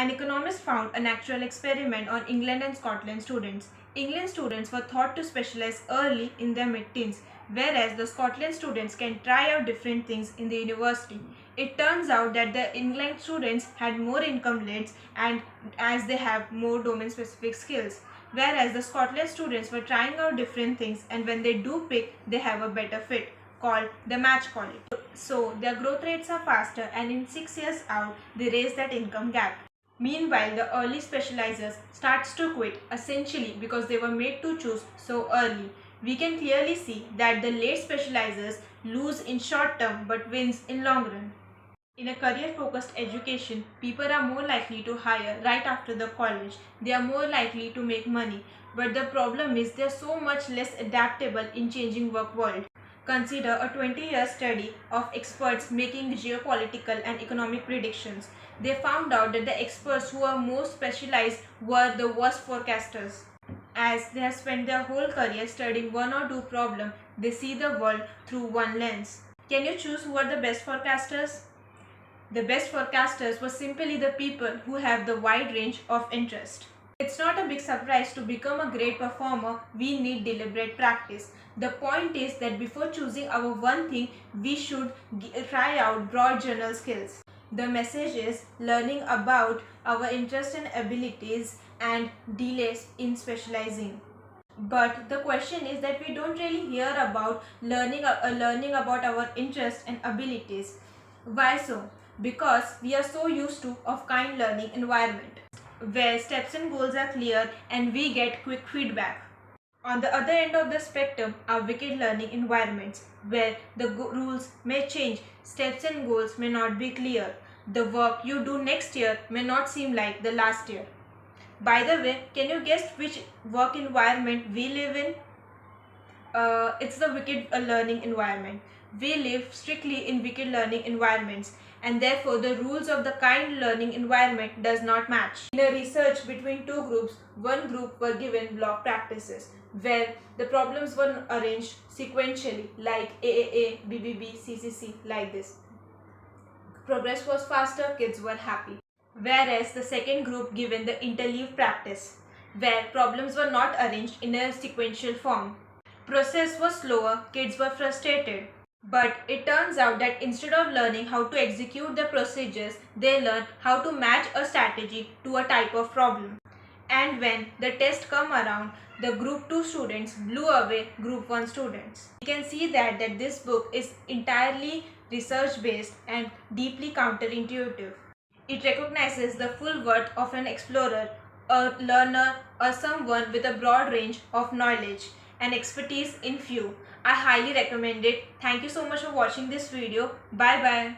An economist found a natural experiment on England and Scotland students. England students were thought to specialize early in their mid-teens, whereas the Scotland students can try out different things in the university. It turns out that the England students had more income rates and as they have more domain-specific skills, whereas the Scotland students were trying out different things and when they do pick, they have a better fit, called the match quality. So their growth rates are faster and in 6 years out, they raise that income gap. Meanwhile, the early specializers starts to quit essentially because they were made to choose so early. We can clearly see that the late specializers lose in short term but wins in long run. In a career-focused education, people are more likely to hire right after the college. They are more likely to make money. But the problem is they are so much less adaptable in changing work world. Consider a 20-year study of experts making geopolitical and economic predictions. They found out that the experts who are more specialized were the worst forecasters. As they have spent their whole career studying one or two problems, they see the world through one lens. Can you choose who are the best forecasters? The best forecasters were simply the people who have the wide range of interest. It's not a big surprise to become a great performer, we need deliberate practice. The point is that before choosing our one thing, we should try out broad general skills. The message is learning about our interests and abilities and delays in specializing. But the question is that we don't really hear about learning about our interests and abilities. Why so? Because we are so used to of kind learning environment, where steps and goals are clear and we get quick feedback. On the other end of the spectrum are wicked learning environments, where the rules may change, steps and goals may not be clear. The work you do next year may not seem like the last year. By the way, can you guess which work environment we live in? It's the wicked learning environment. We live strictly in wicked learning environments, and therefore the rules of the kind learning environment does not match. In a research between two groups, one group were given block practices, where the problems were arranged sequentially like AAA, BBB, CCC, like this. Progress was faster, kids were happy. Whereas the second group given the interleave practice, where problems were not arranged in a sequential form. Process was slower, kids were frustrated. But it turns out that instead of learning how to execute the procedures, they learn how to match a strategy to a type of problem. And when the test come around, the group 2 students blew away group 1 students. We can see that this book is entirely research based and deeply counterintuitive. It recognizes the full worth of an explorer, a learner, or someone with a broad range of knowledge and expertise in few. I highly recommend it. Thank you so much for watching this video. Bye bye.